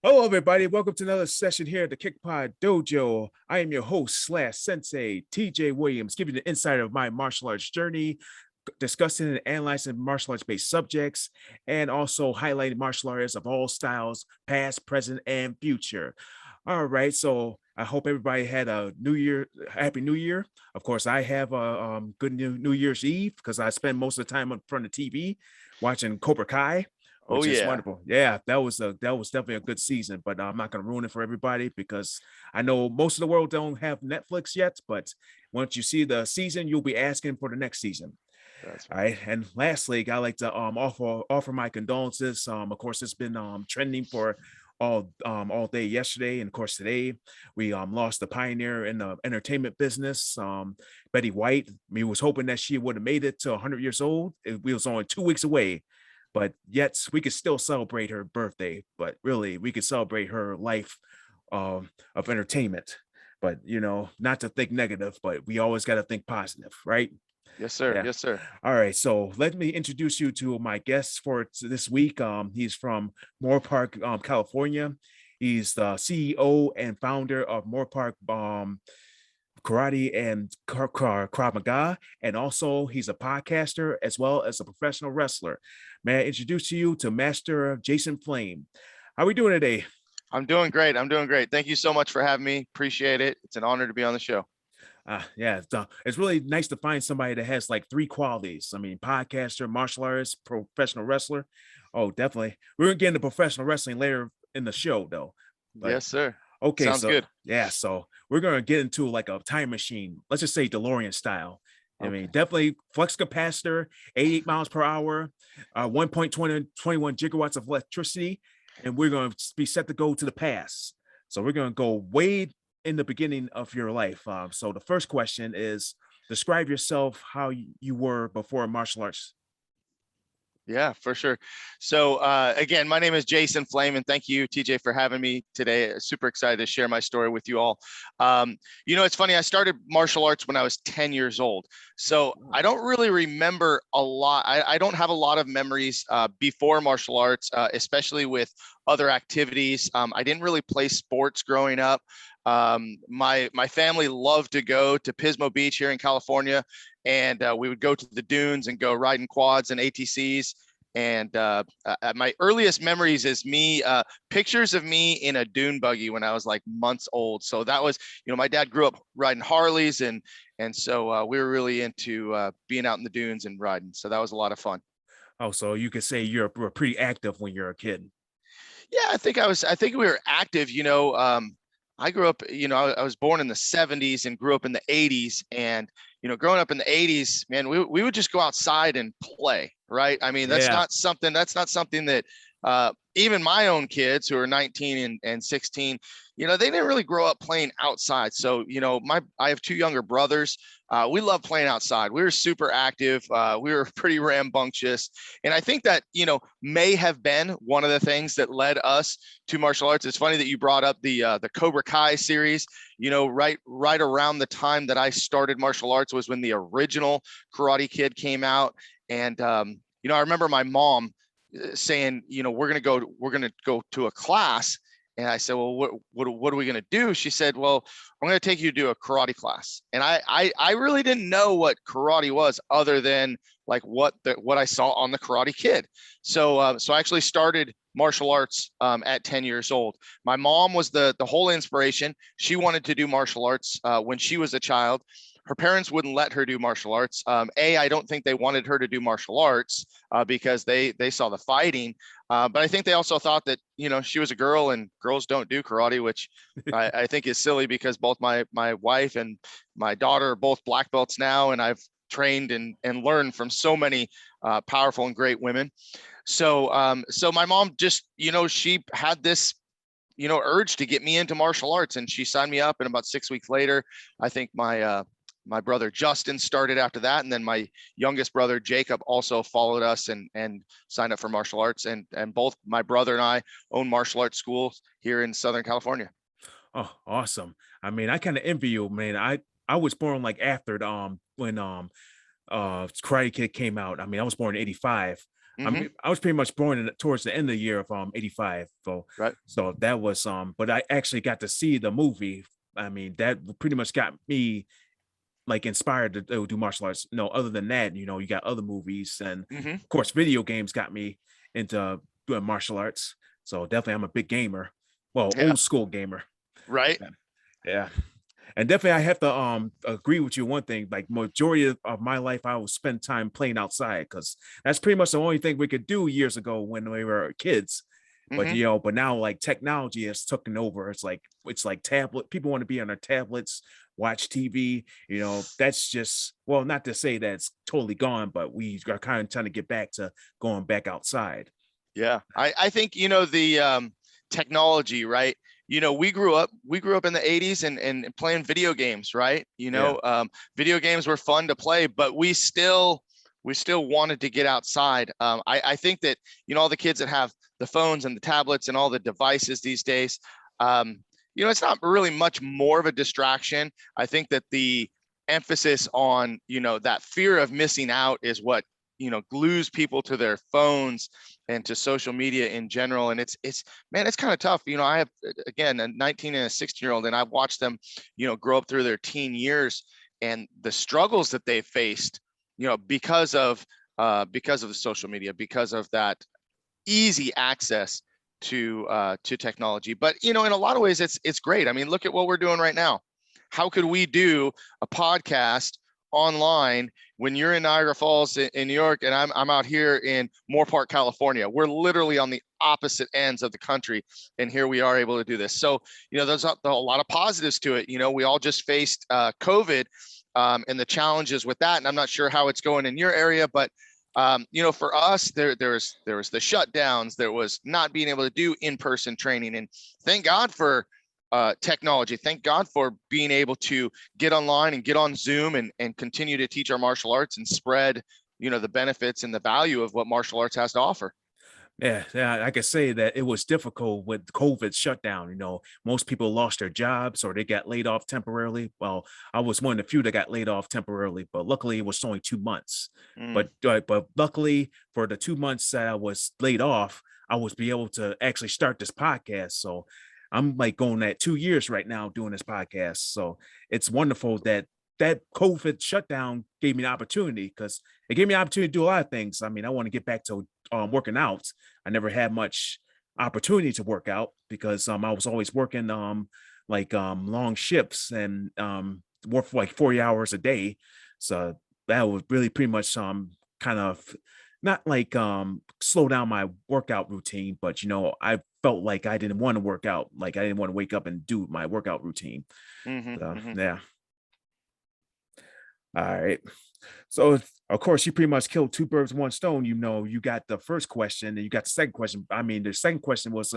Hello, everybody. Welcome to another session here at the Kickpod Dojo. I am your host slash sensei, TJ Williams, giving you the insight of my martial arts journey, discussing and analyzing martial arts based subjects, and also highlighting martial artists of all styles, past, present, and future. All right. So I hope everybody had a New Year, Happy New Year. Of course, I have a good New Year's Eve because I spend most of the time in front of TV watching Cobra Kai, Oh which is yeah. wonderful. Yeah, that was definitely a good season, but I'm not going to ruin it for everybody because I know most of the world don't have Netflix yet. But once you see the season, you'll be asking for the next season. That's All right. right, and lastly, I like to offer my condolences. Of course, it's been trending for all day yesterday, and of course today we lost the pioneer in the entertainment business, Betty White. We was hoping that she would have made it to 100 years old. We was only 2 weeks away, but yet we could still celebrate her birthday. But really, we could celebrate her life of entertainment. But not to think negative, but we always got to think positive, right? Yes, sir. Yeah. Yes, sir. All right. So let me introduce you to my guest for this week. He's from Moorpark, California. He's the CEO and founder of Moorpark Karate and Krav Maga. And also, he's a podcaster as well as a professional wrestler. May I introduce you to Master Jason Flame? How are we doing today? I'm doing great. I'm doing great. Thank you so much for having me. Appreciate it. It's an honor to be on the show. Yeah, it's really nice to find somebody that has like three qualities. I mean, podcaster, martial artist, professional wrestler. Oh, definitely. We're gonna get into professional wrestling later in the show, though. But Yes, sir. okay, Sounds so good. yeah, so we're gonna get into like a time machine. Let's just say DeLorean style. I mean, Okay. definitely flux capacitor, 88 miles per hour, 1.21 gigawatts of electricity, and we're going to be set to go to the past. So we're going to go way in the beginning of your life. So the first question is, describe yourself how you were before martial arts. Yeah, for sure. So again, my name is Jason Flame, and thank you, TJ, for having me today. Super excited to share my story with you all. It's funny. I started martial arts when I was 10 years old, so I don't really remember a lot. I don't have a lot of memories before martial arts, especially with other activities. I didn't really play sports growing up. My family loved to go to Pismo Beach here in California, and we would go to the dunes and go riding quads and ATCs. And my earliest memories is pictures of me in a dune buggy when I was like months old. So that was, my dad grew up riding Harleys, and so we were really into being out in the dunes and riding. So that was a lot of fun. Oh, so you could say were pretty active when you're a kid. Yeah, I think we were active. I grew up, I was born in the 70s and grew up in the 80s. And, growing up in the 80s, man, we would just go outside and play, right? I mean, that's Yeah. not something that even my own kids who are 19 and 16, they didn't really grow up playing outside. So, I have two younger brothers. We love playing outside. We were super active. We were pretty rambunctious. And I think that, may have been one of the things that led us to martial arts. It's funny that you brought up the Cobra Kai series. Right around the time that I started martial arts was when the original Karate Kid came out. And, I remember my mom saying, we're going to go to a class. And I said, well, what are we going to do? She said, well, I'm going to take you to a karate class. And I really didn't know what karate was other than like what I saw on the Karate Kid. So I actually started martial arts at 10 years old. My mom was the whole inspiration. She wanted to do martial arts when she was a child. Her parents wouldn't let her do martial arts. I don't think they wanted her to do martial arts because they saw the fighting. But I think they also thought that, she was a girl and girls don't do karate, which I think is silly because both my wife and my daughter are both black belts now. And I've trained and learned from so many powerful and great women. So my mom just, she had this, urge to get me into martial arts, and she signed me up. And about 6 weeks later, I think my brother Justin started after that, and then my youngest brother Jacob also followed us and signed up for martial arts. And both my brother and I own martial arts schools here in Southern California. Oh, awesome. I mean, I kind of envy you, man. I was born like after when Karate Kid came out. I mean, I was born in 85. Hmm. I was pretty much born towards the end of the year of '85. Right. So that was but I actually got to see the movie. I mean, that pretty much got me like inspired to do martial arts. Other than that, you got other movies, and Hmm. of course, video games got me into doing martial arts. So definitely, I'm a big gamer. Well, Yeah. old school gamer. Right. Yeah. And definitely, I have to agree with you one thing. Like majority of my life, I will spend time playing outside because that's pretty much the only thing we could do years ago when we were kids. But Hmm. but now like technology has taken over. It's like tablet. People want to be on their tablets, watch TV. That's just, well, not to say that it's totally gone, but we are kind of trying to get back to going back outside. Yeah. I think, the technology, right? We grew up in the 80s and playing video games, right? Yeah. Video games were fun to play, but we still wanted to get outside. I think that, all the kids that have the phones and the tablets and all the devices these days, it's not really much more of a distraction. I think that the emphasis on, that fear of missing out is what, glues people to their phones and to social media in general. And it's man, it's kind of tough. I have, again, a 19 and a 16-year-old, and I've watched them, grow up through their teen years and the struggles that they faced, because of the social media, because of that easy access to technology. But in a lot of ways, it's great. I mean, look at what we're doing right now. How could we do a podcast online when you're in Niagara Falls in New York and I'm out here in Moorpark, California? We're literally on the opposite ends of the country, and here we are able to do this. So there's a lot of positives to it. We all just faced COVID, and the challenges with that, and I'm not sure how it's going in your area, but for us, there was the shutdowns, there was not being able to do in-person training, and thank God for technology. Thank God for being able to get online and get on Zoom and continue to teach our martial arts and spread, the benefits and the value of what martial arts has to offer. Yeah, I could say that it was difficult with COVID shutdown. Most people lost their jobs or they got laid off temporarily. Well, I was one of the few that got laid off temporarily, but luckily it was only 2 months. Mm. But luckily for the 2 months that I was laid off, I was be able to actually start this podcast. So I'm like going at 2 years right now doing this podcast. So it's wonderful that COVID shutdown gave me an opportunity because it gave me an opportunity to do a lot of things. I mean, I want to get back to working out. I never had much opportunity to work out because I was always working long shifts and work for like 40 hours a day. So that would really pretty much kind of not like slow down my workout routine, but I felt like I didn't want to work out, like I didn't want to wake up and do my workout routine. Hmm. Hmm. Yeah. All right. So of course you pretty much killed two birds with one stone. You got the first question and you got the second question. I mean, the second question was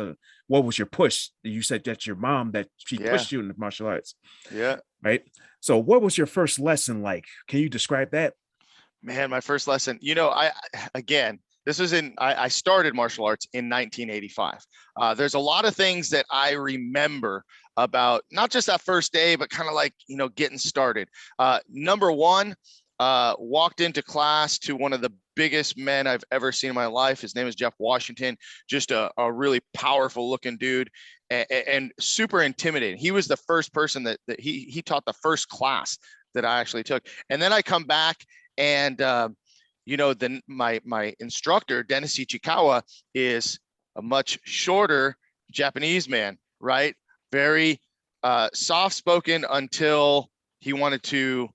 what was your push? You said that your mom that she Yeah. pushed you in the martial arts, Yeah. right? So what was your first lesson like? Can you describe that? Man, my first lesson, again, this was I started martial arts in 1985. There's a lot of things that I remember about not just that first day, but kind of like, getting started. Number one, walked into class to one of the biggest men I've ever seen in my life. His name is Jeff Washington, just a really powerful looking dude and super intimidating. He was the first person that he taught the first class that I actually took. And then I come back and then my instructor Dennis Ichikawa is a much shorter Japanese man, right? Very soft spoken until he wanted to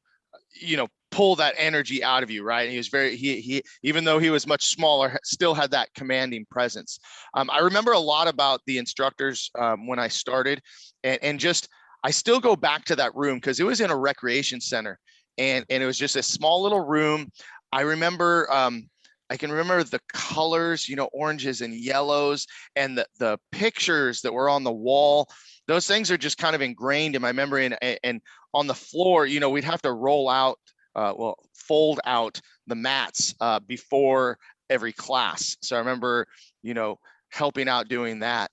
pull that energy out of you, right? And he was he even though he was much smaller, still had that commanding presence. I remember a lot about the instructors when I started, and just I still go back to that room because it was in a recreation center, and it was just a small little room. I remember I can remember the colors, oranges and yellows, and the pictures that were on the wall. Those things are just kind of ingrained in my memory. And on the floor, we'd have to fold out the mats before every class. So I remember, helping out doing that.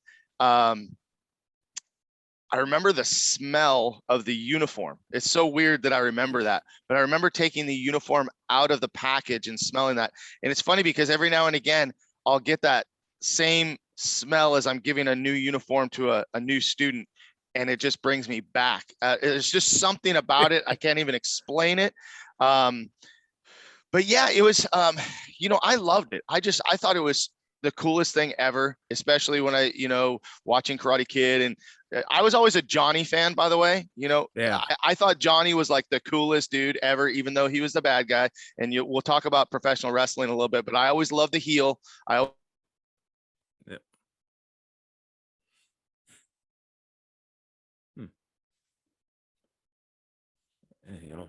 I remember the smell of the uniform. It's so weird that I remember that, but I remember taking the uniform out of the package and smelling that. And it's funny because every now and again, I'll get that same smell as I'm giving a new uniform to a new student. And it just brings me back. There's just something about it. I can't even explain it. But yeah, it was, I loved it. I thought it was the coolest thing ever, especially when watching Karate Kid. And I was always a Johnny fan, by the way. Yeah. I thought Johnny was like the coolest dude ever, even though he was the bad guy. And we'll talk about professional wrestling a little bit, but I always loved the heel. Yeah.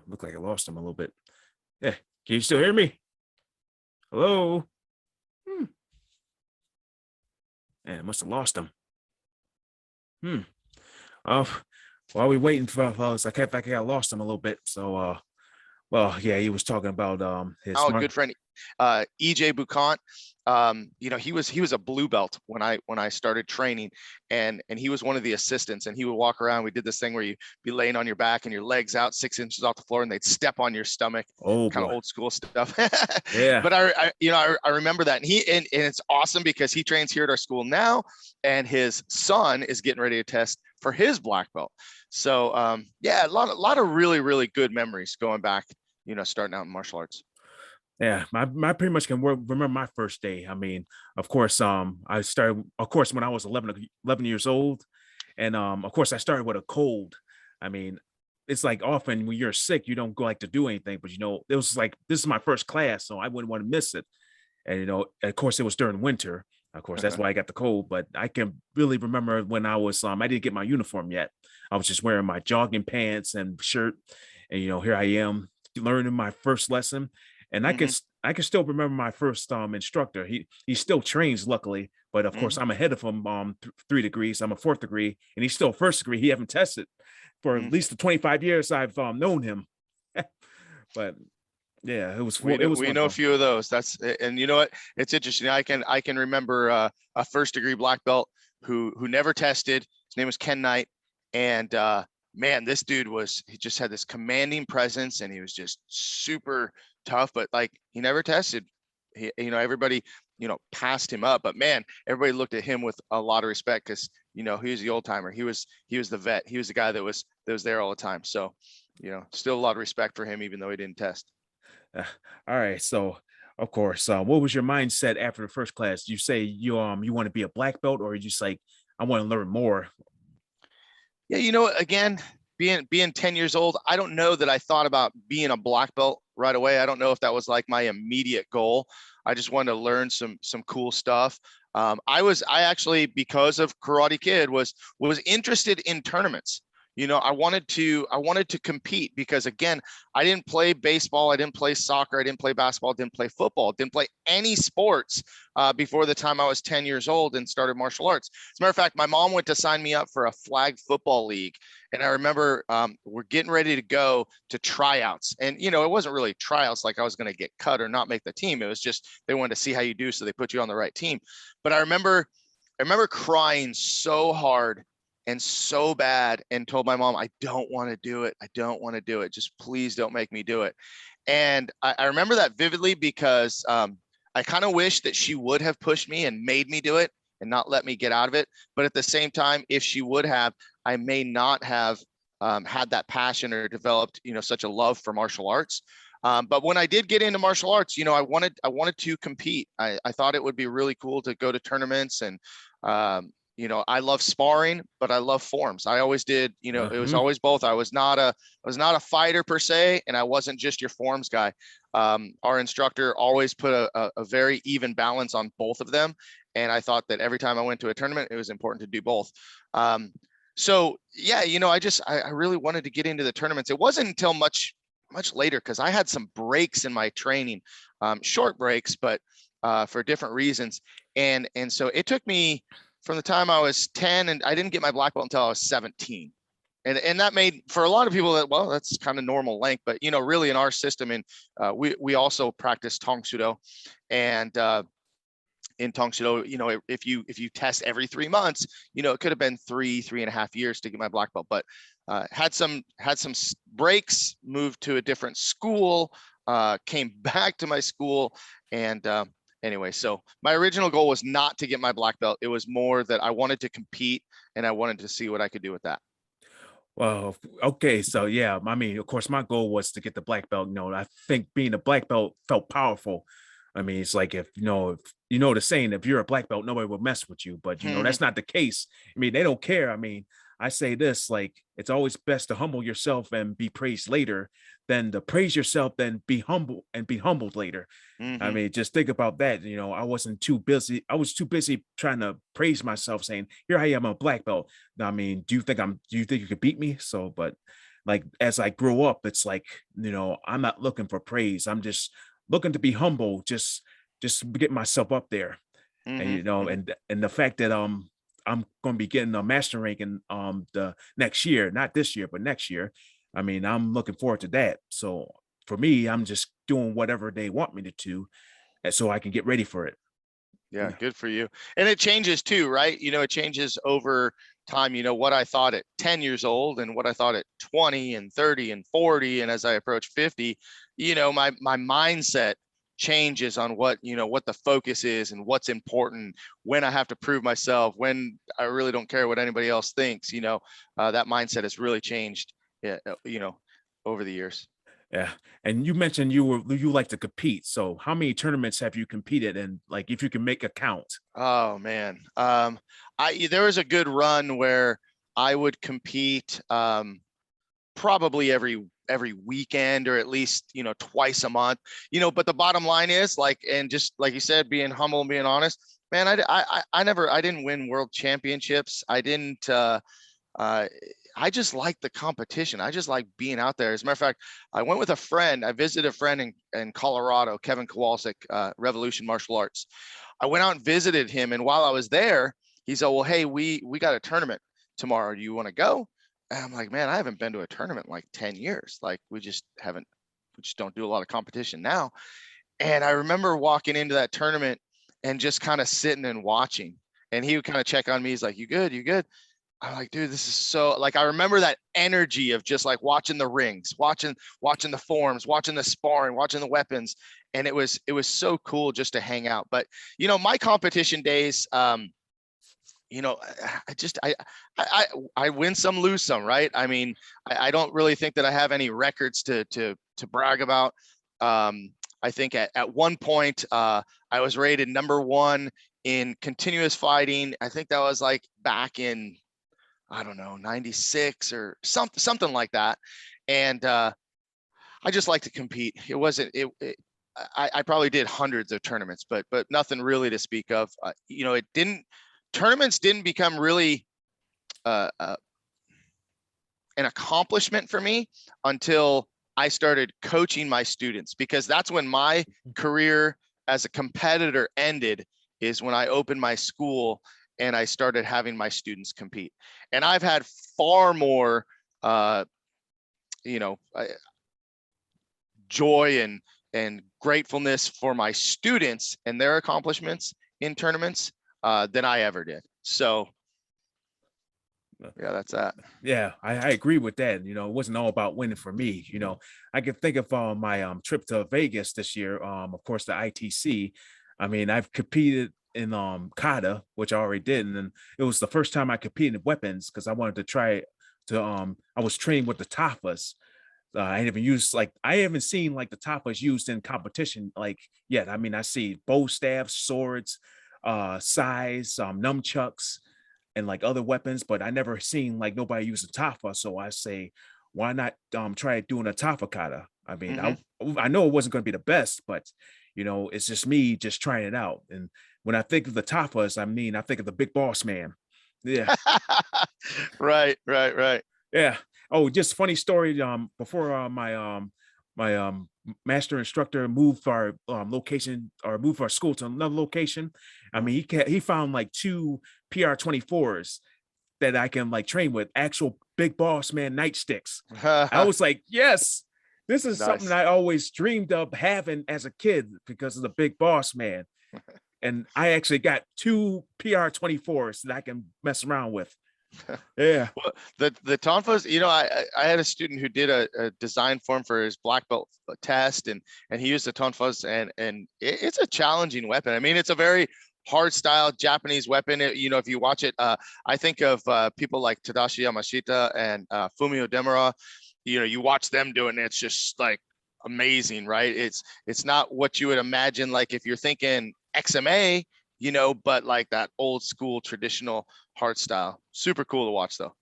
Look like I lost him a little bit. Yeah. Can you still hear me? Hello? Man, I must have lost him. While we waiting for fellas, I lost him a little bit. So well, yeah, he was talking about his good friend EJ Bucant. He was a blue belt when I started training, and he was one of the assistants, and he would walk around. We did this thing where you be laying on your back and your legs out 6 inches off the floor, and they'd step on your stomach. Oh, kind of old school stuff. Yeah. But I remember that, and it's awesome because he trains here at our school now, and his son is getting ready to test for his black belt. So yeah, a lot of really, really good memories going back, starting out in martial arts. Yeah, my pretty much can remember my first day. I mean, of course, I started, of course, when I was 11 years old. And of course, I started with a cold. I mean, it's like often when you're sick, you don't go like to do anything, but it was like, this is my first class, so I wouldn't want to miss it. And, of course, it was during winter. Of course, that's why I got the cold. But I can really remember when I was, I didn't get my uniform yet. I was just wearing my jogging pants and shirt. And, here I am learning my first lesson. And I can still remember my first instructor. He still trains, luckily, but of course I'm ahead of him 3 degrees. I'm a 4th degree, and he's still 1st degree. He haven't tested for at least the 25 years I've known him. But yeah, it was. We know a fun. few of those. And you know what? It's interesting. I can remember a 1st degree black belt who never tested. His name was Ken Knight, and man, this dude he just had this commanding presence, and he was just super tough, but like he never tested. Everybody passed him up, but man, everybody looked at him with a lot of respect because he was the old timer. He was the vet. He was the guy that was there all the time. So still a lot of respect for him, even though he didn't test. All right, so of course, what was your mindset after the first class? You say you want to be a black belt, or you just like, I want to learn more? Yeah, again, being 10 years old, I don't know that I thought about being a black belt right away. I don't know if that was like my immediate goal. I just wanted to learn some cool stuff. I actually, because of Karate Kid, was interested in tournaments. I wanted to compete because, again, I didn't play baseball, I didn't play soccer, I didn't play basketball, didn't play football, didn't play any sports before the time I was 10 years old and started martial arts. As a matter of fact, my mom went to sign me up for a flag football league, and I remember we're getting ready to go to tryouts, and it wasn't really tryouts like I was going to get cut or not make the team. It was just they wanted to see how you do, so they put you on the right team. But I remember crying so hard and so bad and told my mom, I don't want to do it. I don't want to do it. Just please don't make me do it. And I remember that vividly because I kind of wish that she would have pushed me and made me do it and not let me get out of it. But at the same time, if she would have, I may not have had that passion or developed, such a love for martial arts. But when I did get into martial arts, I wanted to compete. I thought it would be really cool to go to tournaments, and I love sparring, but I love forms. I always did. It was always both. I was not a fighter per se, and I wasn't just your forms guy. Our instructor always put a very even balance on both of them, and I thought that every time I went to a tournament, it was important to do both. So yeah, I really wanted to get into the tournaments. It wasn't until much later, because I had some breaks in my training, short breaks, but for different reasons, and so it took me from the time I was 10, and I didn't get my black belt until I was 17. And that made, for a lot of people, that, well, that's kind of normal length, but really in our system, and we also practice Tong Sudo, and in Tongsudo, if you test every 3 months, it could have been 3.5 years to get my black belt, but had some breaks, moved to a different school, came back to my school. And anyway, so my original goal was not to get my black belt. It was more that I wanted to compete and I wanted to see what I could do with that. Well, okay, so yeah, I mean, of course, my goal was to get the black belt. I think being a black belt felt powerful. I mean, it's like if the saying, if you're a black belt, nobody will mess with you. But that's not the case. I mean, they don't care. I mean, I say this, like, it's always best to humble yourself and be praised later than to praise yourself, then be humble and be humbled later. I mean, just think about that. I wasn't too busy. I was too busy trying to praise myself, saying, "Here I am, a black belt." I mean, do you think you could beat me? So, but like as I grow up, it's like, I'm not looking for praise. I'm just looking to be humble, just get myself up there. And and the fact that I'm going to be getting a master rank in the next year, not this year, but next year. I mean, I'm looking forward to that. So for me, I'm just doing whatever they want me to do, and so I can get ready for it. Yeah, good for you. And it changes too, right? It changes over time. What I thought at 10 years old and what I thought at 20 and 30 and 40. And as I approach 50, my mindset changes on what the focus is and what's important, when I have to prove myself, when I really don't care what anybody else thinks. That mindset has really changed, over the years. Yeah. And you mentioned you like to compete. So how many tournaments have you competed in? Like, if you can make a count? Oh man. There was a good run where I would compete probably every weekend, or at least twice a month. But the bottom line is, like, and just like you said, being humble and being honest, man, I didn't win world championships. I just like the competition. I just like being out there. As a matter of fact, I went with a friend. I visited a friend in Colorado, Kevin Kowalczyk, Revolution Martial Arts. I went out and visited him, and while I was there, he said, "Well, hey, we got a tournament tomorrow. Do you want to go?" And I'm like, "Man, I haven't been to a tournament in like 10 years. Like, we just don't do a lot of competition now." And I remember walking into that tournament and just kind of sitting and watching. And he would kind of check on me. He's like, "You good? You good?" I'm like, "Dude, this is so," like, I remember that energy of just like watching the rings, watching the forms, watching the sparring, watching the weapons. And it was so cool just to hang out. But, my competition days, I win some, lose some, right? I mean, I don't really think that I have any records to brag about. I think at one point, I was rated #1 in continuous fighting. I think that was like back in, I don't know, 96 or something like that. And I just like to compete. It wasn't, I probably did hundreds of tournaments, but nothing really to speak of. Tournaments didn't become really an accomplishment for me until I started coaching my students, because that's when my career as a competitor ended, is when I opened my school and I started having my students compete. And I've had far more, joy and gratefulness for my students and their accomplishments in tournaments than I ever did. So yeah, that's that. Yeah, I agree with that. It wasn't all about winning for me. I can think of my trip to Vegas this year. Of course, the ITC. I mean, I've competed in kata, which I already did, and then it was the first time I competed in weapons, because I wanted to try to I was trained with the tafas. I haven't seen like the tapas used in competition like yet. I mean, I see bow staffs, swords, sais, nunchucks, and like other weapons, but I never seen like nobody use a tafa. So I say, why not try doing a tafa kata? I mean, I know it wasn't going to be the best, but it's just me just trying it out. And when I think of the tafas, I think of the big boss man. Yeah. Right. Yeah. Oh, just funny story. Before my master instructor moved our location, or moved our school to another location. I mean, he found like 2 PR-24s that I can like train with, actual big boss man nightsticks. I was like, yes, this is Nice. something I always dreamed of having as a kid, because of the big boss man. and I actually got 2 PR-24s that I can mess around with. Yeah. Well, the tonfas, I had a student who did a design form for his black belt test, and he used the tonfas, and it's a challenging weapon. I mean, it's a very hard style Japanese weapon. If you watch it, I think of people like Tadashi Yamashita and Fumio Demura. You watch them do it, and it's just like amazing, right? It's not what you would imagine, like if you're thinking XMA, but like that old school traditional hard style. Super cool to watch though.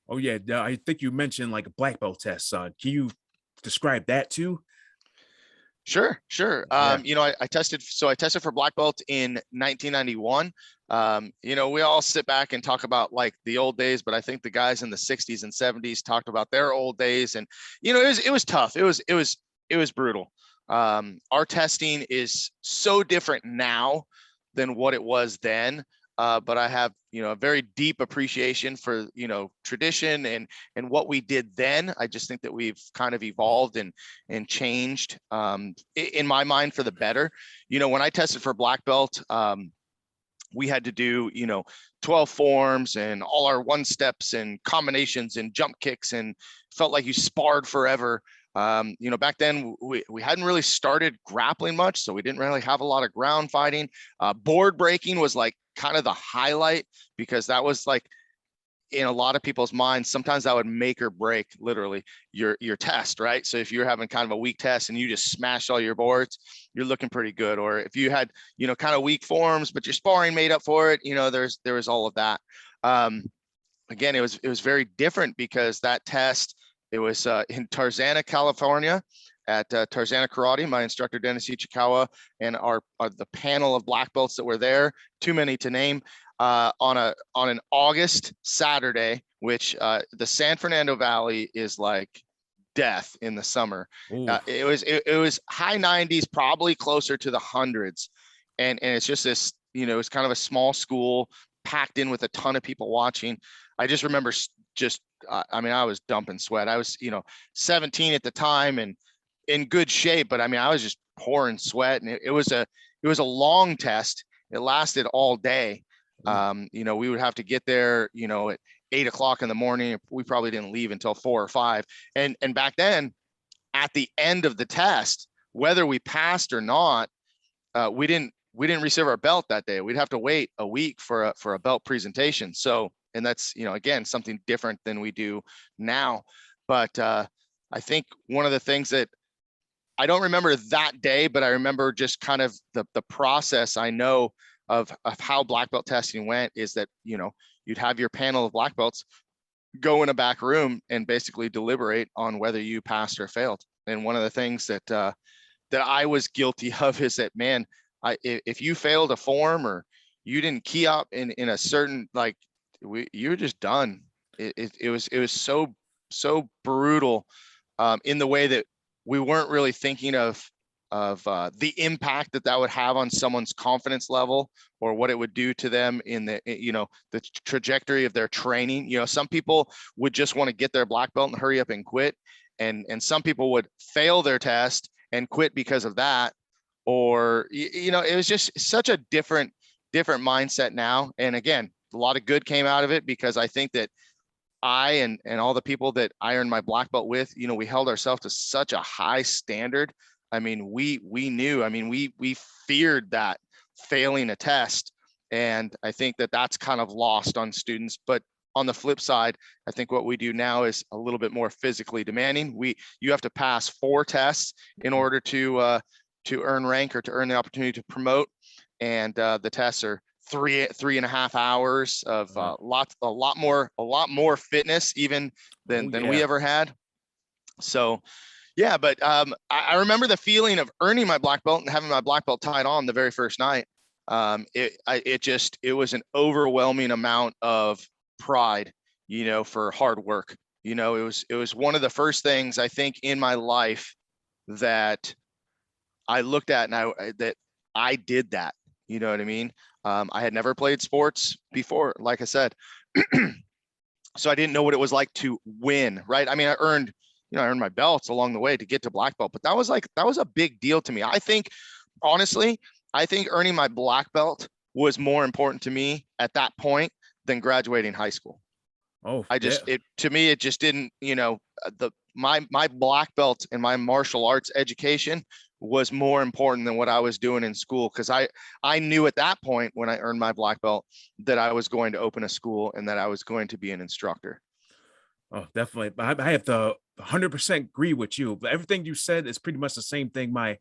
Oh yeah, I think you mentioned like a black belt test. Can you describe that too? Sure. Yeah. I tested for black belt in 1991. We all sit back and talk about like the old days, but I think the guys in the 60s and 70s talked about their old days, and it was tough. It was brutal. Our testing is so different now than what it was then. But I have, a very deep appreciation for, tradition and what we did then. I just think that we've kind of evolved and changed, in my mind, for the better. When I tested for black belt, we had to do, 12 forms and all our one steps and combinations and jump kicks, and felt like you sparred forever. Back then we hadn't really started grappling much, so we didn't really have a lot of ground fighting. Board breaking was like kind of the highlight, because that was like, in a lot of people's minds, sometimes that would make or break literally your test, right? So if you're having kind of a weak test and you just smash all your boards, you're looking pretty good. Or if you had, kind of weak forms, but your sparring made up for it, there was all of that. Again, it was very different, because that test, it was in Tarzana, California, at Tarzana Karate. My instructor, Dennis Ichikawa, and the panel of black belts that were there, too many to name, on an August Saturday, which the San Fernando Valley is like death in the summer. It was high 90s, probably closer to the hundreds, and it's just this, it's kind of a small school packed in with a ton of people watching. I just remember I was dumping sweat. I was, 17 at the time and in good shape, but I was just pouring sweat, and it was a long test. It lasted all day. We would have to get there, at 8 o'clock in the morning. We probably didn't leave until 4 or 5. And back then, at the end of the test, whether we passed or not, we didn't receive our belt that day. We'd have to wait a week for a belt presentation. So, and that's, again, something different than we do now. But I think one of the things that I don't remember that day, but I remember just kind of the process I know of how black belt testing went, is that, you'd have your panel of black belts go in a back room and basically deliberate on whether you passed or failed. And one of the things that I was guilty of is that, man, if you failed a form or you didn't key up in a certain, like, you were just done. It was so brutal, in the way that we weren't really thinking of the impact that would have on someone's confidence level, or what it would do to them in the trajectory of their training. Some people would just want to get their black belt and hurry up and quit, and some people would fail their test and quit because of that. Or it was just such a different mindset now. And again, a lot of good came out of it, because I think that I and all the people that I earned my black belt with, we held ourselves to such a high standard. We knew, we feared that failing a test. And I think that that's kind of lost on students. But on the flip side, I think what we do now is a little bit more physically demanding. You have to pass 4 tests in order to earn rank, or to earn the opportunity to promote. And the tests are 3.5 hours of a lot more fitness even than we ever had. So yeah, but I remember the feeling of earning my black belt and having my black belt tied on the very first night. It was an overwhelming amount of pride, for hard work. It was one of the first things I think in my life that I looked at, and that I did that. You know what I mean? I had never played sports before, like I said, so I didn't know what it was like to win. Right? I earned my belts along the way to get to black belt, but that was a big deal to me. I think, honestly, I think earning my black belt was more important to me at that point than graduating high school. Oh, I yeah. just, it, to me, it just didn't, my black belt and my martial arts education was more important than what I was doing in school. Cause I knew at that point when I earned my black belt that I was going to open a school and that I was going to be an instructor. Oh, definitely. I have to 100% agree with you. But everything you said is pretty much the same thing my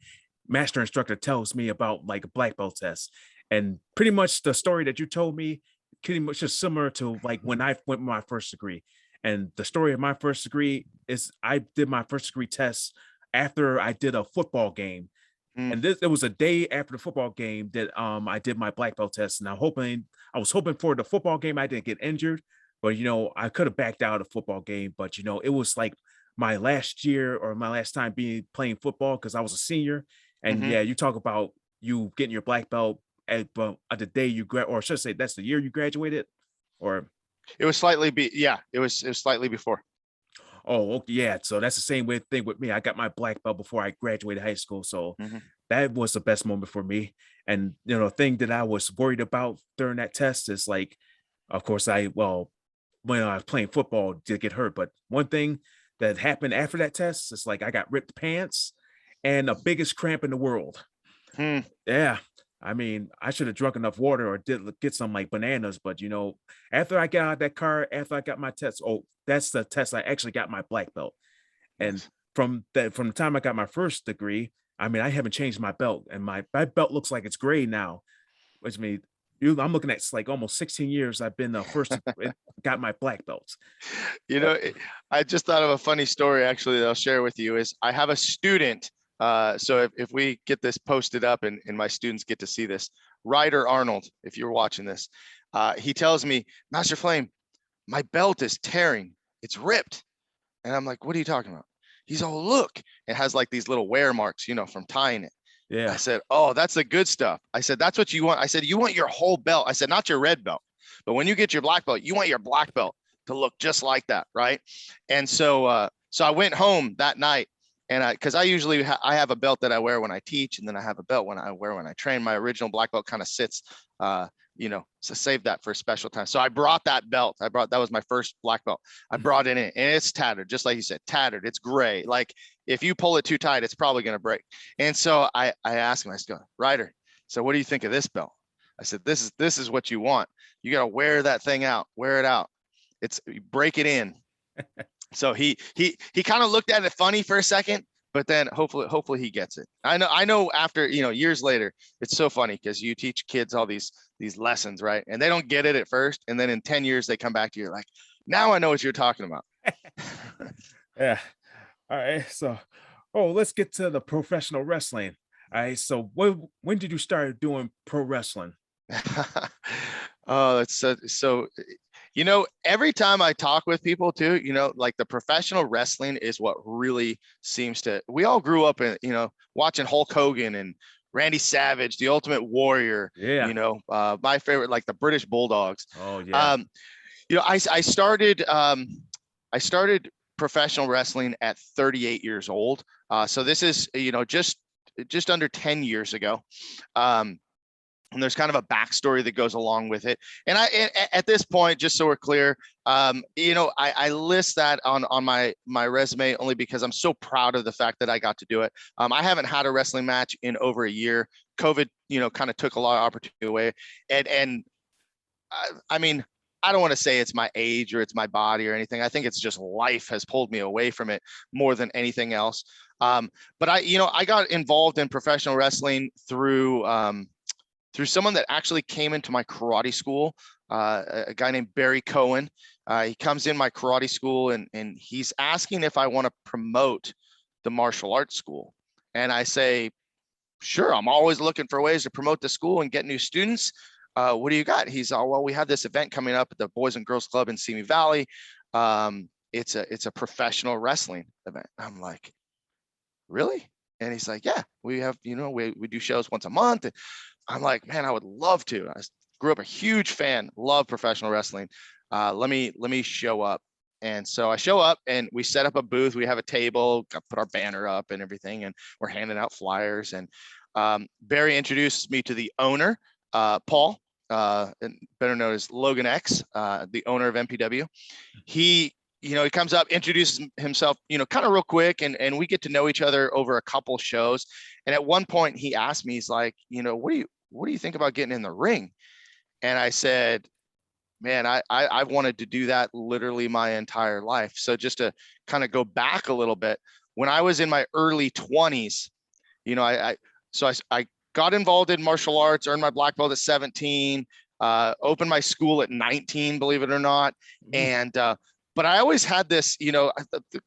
master instructor tells me about like a black belt test. And pretty much the story that you told me, pretty much just similar to like when I went my first degree. And the story of my first degree is I did my first degree test after I did a football game. Mm. And this it was a day after the football game that I did my black belt test. And I was hoping for the football game I didn't get injured, but I could have backed out of the football game. But it was like my last year or my last time playing football because I was a senior. And Mm-hmm. yeah, you talk about you getting your black belt at the day or should I say that's the year you graduated, or It was it was slightly before. oh, okay, yeah. So that's the same way thing with me. I got my black belt before I graduated high school. So Mm-hmm. that was the best moment for me. And thing that I was worried about during that test is like, of course, when I was playing football, did get hurt. But one thing that happened after that test is like I got ripped pants and the biggest cramp in the world. Hmm. Yeah. I mean, I should have drunk enough water or did get some like bananas, but after I got out of that car, after I got my test, oh, that's the test I actually got my black belt. And Nice. from the time I got my first degree, I mean, I haven't changed my belt, and my belt looks like it's gray now, which means I'm looking at like almost 16 years. I've been the first got my black belts. You Uh, know, I just thought of a funny story actually that I'll share with you is I have a student. So if we get this posted up and my students get to see this, Ryder Arnold, if you're watching this, he tells me, Master Flame, my belt is tearing. It's ripped. And I'm like, what are you talking about? He's all, look, it has like these little wear marks, from tying it. I yeah, said, oh, that's the good stuff. I said, that's what you want. I said, you want your whole belt. I said, not your red belt, but when you get your black belt, you want your black belt to look just like that. Right. And so I went home that night and cause I usually I have a belt that I wear when I teach. And then I have a belt when I wear when I train. My original black belt kind of sits, so save that for a special time. So I brought that belt. That was my first black belt. I brought it in and it's tattered, just like you said, tattered. It's gray. Like if you pull it too tight, it's probably going to break. And so I asked him, I said, Ryder, so what do you think of this belt? I said, this is what you want. You got to wear that thing out, wear it out. You break it in. So he kind of looked at it funny for a second, but then hopefully he gets it. I know after, years later, it's so funny because you teach kids all these lessons, right? And they don't get it at first. And then in 10 years, they come back to you like, now I know what you're talking about. yeah. All right. So, let's get to the professional wrestling. All right. So, when did you start doing pro wrestling? Oh, it's so every time I talk with people too, like the professional wrestling is what really seems to, we all grew up in, watching Hulk Hogan and Randy Savage, the Ultimate Warrior, Yeah. My favorite, like the British Bulldogs. Oh yeah. I started professional wrestling at 38 years old. So this is, just under 10 years ago. And there's kind of a backstory that goes along with it. And at this point, just so we're clear, I list that on my resume only because I'm so proud of the fact that I got to do it. I haven't had a wrestling match in over a year. COVID, kind of took a lot of opportunity away. And I mean, I don't want to say it's my age or it's my body or anything. I think it's just life has pulled me away from it more than anything else. But I got involved in professional wrestling through someone that actually came into my karate school, a guy named Barry Cohen. He comes in my karate school and he's asking if I want to promote the martial arts school. And I say, sure, I'm always looking for ways to promote the school and get new students. What do you got? He's all, well, we have this event coming up at the Boys and Girls Club in Simi Valley. It's a professional wrestling event. I'm like, really? And he's like, yeah, we have, we do shows once a month. And I'm like, man, I would love to. I grew up a huge fan, love professional wrestling. Let me show up. And so I show up and we set up a booth. We have a table, put our banner up and everything. And we're handing out flyers. And Barry introduced me to the owner, Paul, better known as Logan X, the owner of MPW. He comes up, introduces himself, kind of real quick, and we get to know each other over a couple shows. And at one point he asked me, he's like, what do you think about getting in the ring? And I said, man, I've wanted to do that literally my entire life. So just to kind of go back a little bit, when I was in my early 20s, I got involved in martial arts, earned my black belt at 17, opened my school at 19, believe it or not. And, but I always had this, the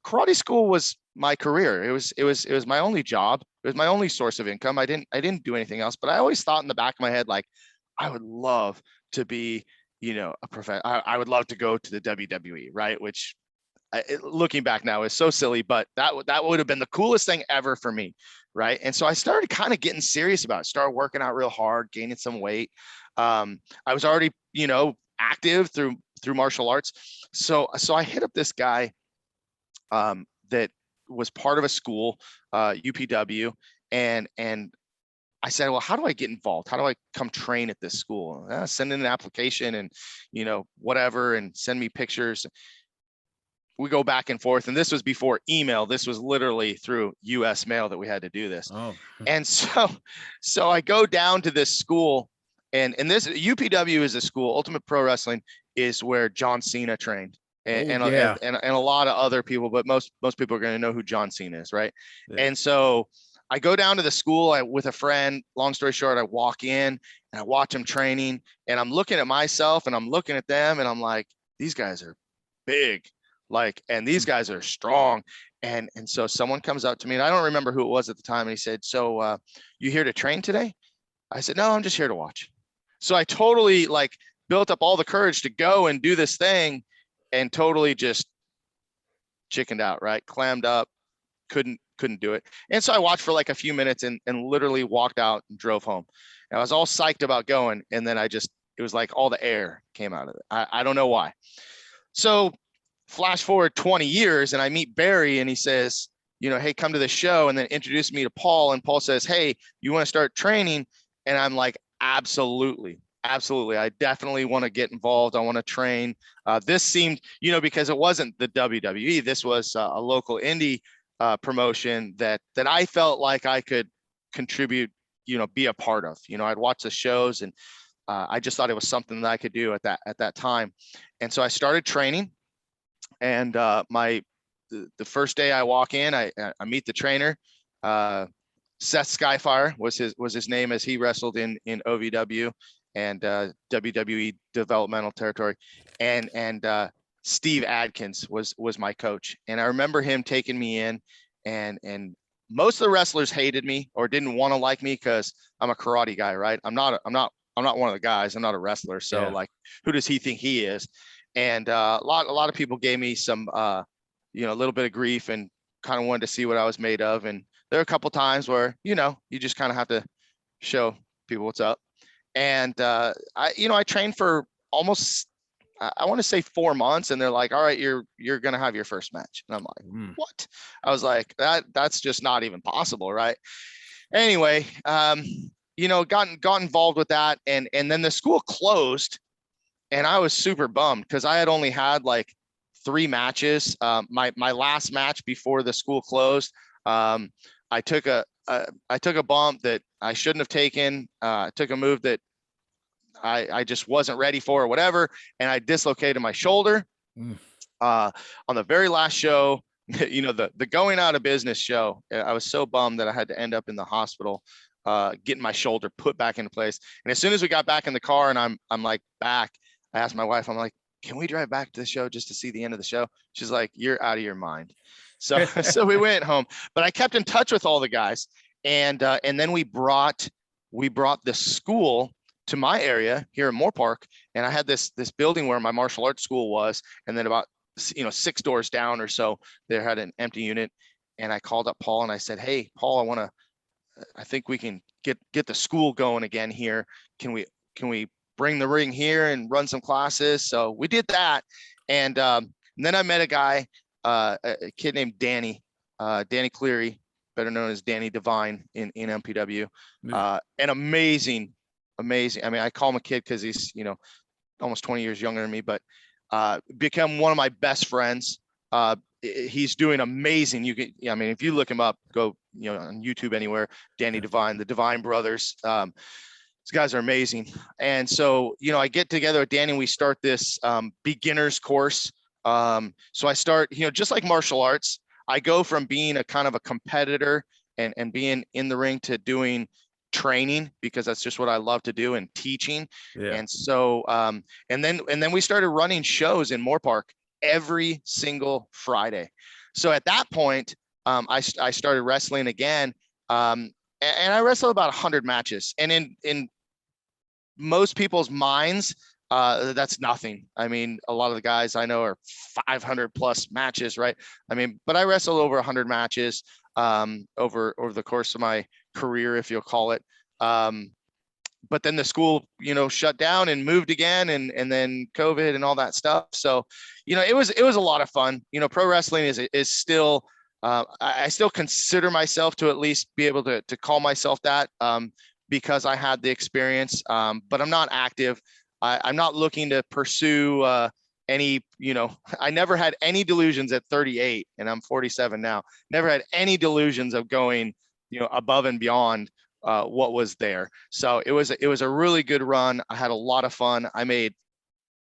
karate school was my career. It was my only job. It was my only source of income. I didn't do anything else, but I always thought in the back of my head, like, I would love to be, a professional. I would love to go to the WWE, right? Which, looking back now, is so silly, but that would have been the coolest thing ever for me, right? And so I started kind of getting serious about it. Started working out real hard, gaining some weight. I was already, active through martial arts. So I hit up this guy that was part of a school, UPW, and I said, well, how do I get involved? How do I come train at this school? Send in an application and, whatever, and send me pictures. We go back and forth. And this was before email. This was literally through US mail that we had to do this. Oh. And so I go down to this school, and this UPW is a school. Ultimate Pro Wrestling is where John Cena trained. And a lot of other people, but most people are going to know who John Cena is, right? Yeah. And so I go down to the school with a friend. Long story short, I walk in and I watch them training, and I'm looking at myself and I'm looking at them, and I'm like, these guys are big, and these guys are strong. And so someone comes up to me, and I don't remember who it was at the time, and he said, so you here to train today? I said, no, I'm just here to watch. So I totally built up all the courage to go and do this thing, and totally just chickened out, right? Clammed up, couldn't do it. And so I watched for a few minutes and literally walked out and drove home. And I was all psyched about going. And then it was like all the air came out of it. I don't know why. So flash forward 20 years, and I meet Barry, and he says, hey, come to the show, and then introduce me to Paul. And Paul says, hey, you want to start training? And I'm like, absolutely. I definitely want to get involved. I want to train. This seemed, because it wasn't the WWE, this was a local indie promotion that I felt like I could contribute, be a part of. I'd watch the shows, and I just thought it was something that I could do at that time. And so I started training, and the first day I walk in, I meet the trainer. Seth Skyfire was his name, as he wrestled in OVW and WWE developmental territory, and Steve Adkins was my coach. And I remember him taking me in, and most of the wrestlers hated me or didn't want to like me because I'm a karate guy, right? I'm not one of the guys. I'm not a wrestler. So who does he think he is? And a lot of people gave me some a little bit of grief and kind of wanted to see what I was made of. And there are a couple times where you just kind of have to show people what's up. And I trained for almost, I want to say 4 months, and they're like, all right, you're going to have your first match. And I'm like, what? I was like, that's just not even possible. Right. Anyway, got involved with that. And then the school closed, and I was super bummed because I had only had 3 matches. My last match before the school closed, I took a bump that I shouldn't have taken. Took a move that I just wasn't ready for or whatever. And I dislocated my shoulder on the very last show, the going out of business show. I was so bummed that I had to end up in the hospital, getting my shoulder put back into place. And as soon as we got back in the car and I'm like back, I asked my wife, I'm like, can we drive back to the show just to see the end of the show? She's like, you're out of your mind. So we went home, but I kept in touch with all the guys. And then we brought the school to my area here in Moorpark. And I had this building where my martial arts school was. And then about, 6 doors down or so, they had an empty unit. And I called up Paul and I said, hey, Paul, I think we can get the school going again here. Can we bring the ring here and run some classes? So we did that. And then I met a guy, a kid named Danny Cleary, better known as Danny Devine in MPW. Yeah. And amazing. I mean, I call him a kid because he's, almost 20 years younger than me, but become one of my best friends. He's doing amazing. I mean, if you look him up, go, on YouTube anywhere, Danny Devine, the Devine brothers. These guys are amazing. And so, I get together with Danny and we start this beginner's course. So I start, just like martial arts, I go from being a kind of a competitor and being in the ring to doing training, because that's just what I love to do, and teaching. Yeah. And so, and then we started running shows in Moorpark every single Friday. So at that point, I started wrestling again. And I wrestled about 100 matches. And in most people's minds, that's nothing. I mean, a lot of the guys I know are 500 plus matches, right? I mean, but I wrestled over 100 matches over the course of my career, if you'll call it. But then the school, shut down and moved again, and then COVID and all that stuff. So, it was a lot of fun. Pro wrestling is still, I still consider myself to at least be able to call myself that, because I had the experience, but I'm not active. I'm not looking to pursue any, I never had any delusions at 38, and I'm 47 now. Never had any delusions of going, above and beyond what was there. So it was a really good run. I had a lot of fun. I made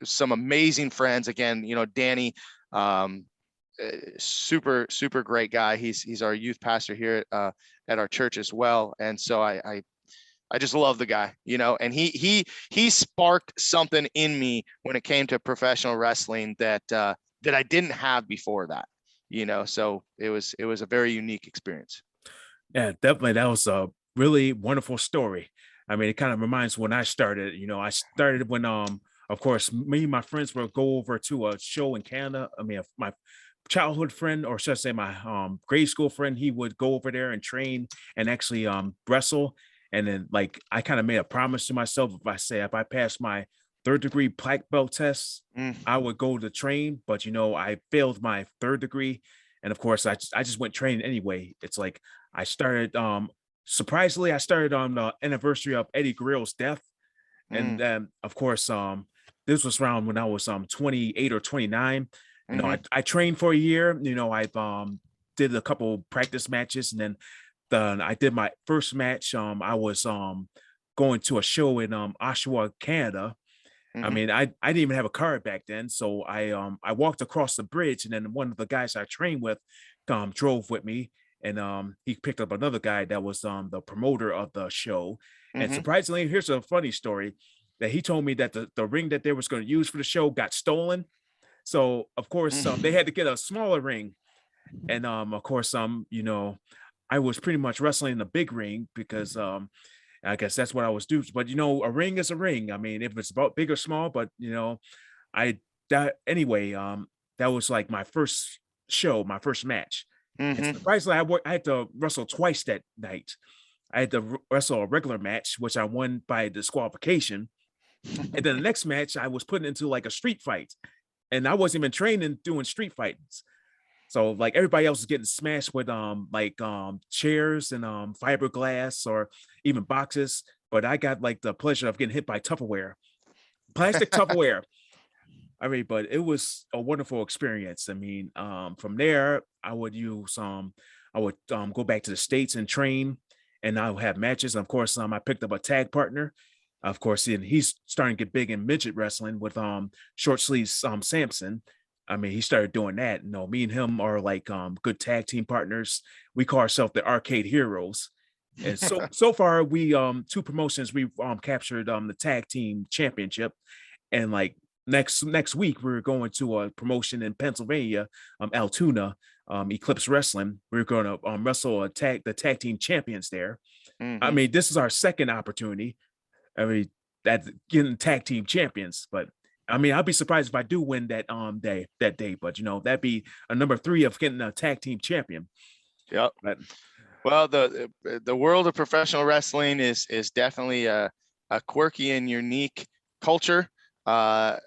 some amazing friends. Again, Danny, super great guy. He's our youth pastor here at our church as well. And so I just love the guy, and he sparked something in me when it came to professional wrestling that I didn't have before that, so it was a very unique experience. Yeah, definitely. That was a really wonderful story. I mean, it kind of reminds when I started, I started when, of course, me and my friends would go over to a show in Canada. I mean, my childhood friend, or should I say my grade school friend, he would go over there and train and actually wrestle. And then, like, I kind of made a promise to myself, if I passed my third degree black belt test, I would go to train. But I failed my third degree, and of course, I just went training anyway. It's like I started. Surprisingly, I started on the anniversary of Eddie Guerrero's death, and then of course, this was around when I was 28 or 29. I trained for a year. I did a couple practice matches, and then I did my first match. I was going to a show in Oshawa, Canada. I mean, I didn't even have a car back then, so I walked across the bridge, and then one of the guys I trained with drove with me, and he picked up another guy that was the promoter of the show. And surprisingly, here's a funny story, that he told me that the ring that they was going to use for the show got stolen. So of course, they had to get a smaller ring, and of course, I was pretty much wrestling in the big ring because I guess that's what I was doing. But a ring is a ring. I mean, if it's about big or small, but I that anyway. That was like my first show, my first match. And surprisingly, I had to wrestle twice that night. I had to wrestle a regular match, which I won by disqualification. And then the next match, I was put into like a street fight. And I wasn't even trained in doing street fights. So like everybody else is getting smashed with chairs and fiberglass or even boxes. But I got like the pleasure of getting hit by Tupperware, plastic Tupperware. I mean, but it was a wonderful experience. I mean, from there, I would go back to the States and train, and I would have matches. Of course, I picked up a tag partner. Of course, and he's starting to get big in midget wrestling with short sleeves Samson. I mean, he started doing that. Me and him are like good tag team partners. We call ourselves the Arcade Heroes. And so far, we two promotions we've captured the tag team championship, and like next week we're going to a promotion in Pennsylvania, Altoona, Eclipse Wrestling. We're going to wrestle the tag team champions there. I mean, this is our second opportunity. I mean, that getting tag team champions, but I mean, I'll be surprised if I do win that day. But that'd be a number 3 of getting a tag team champion. Yep. But, well, the world of professional wrestling is definitely a quirky and unique culture. A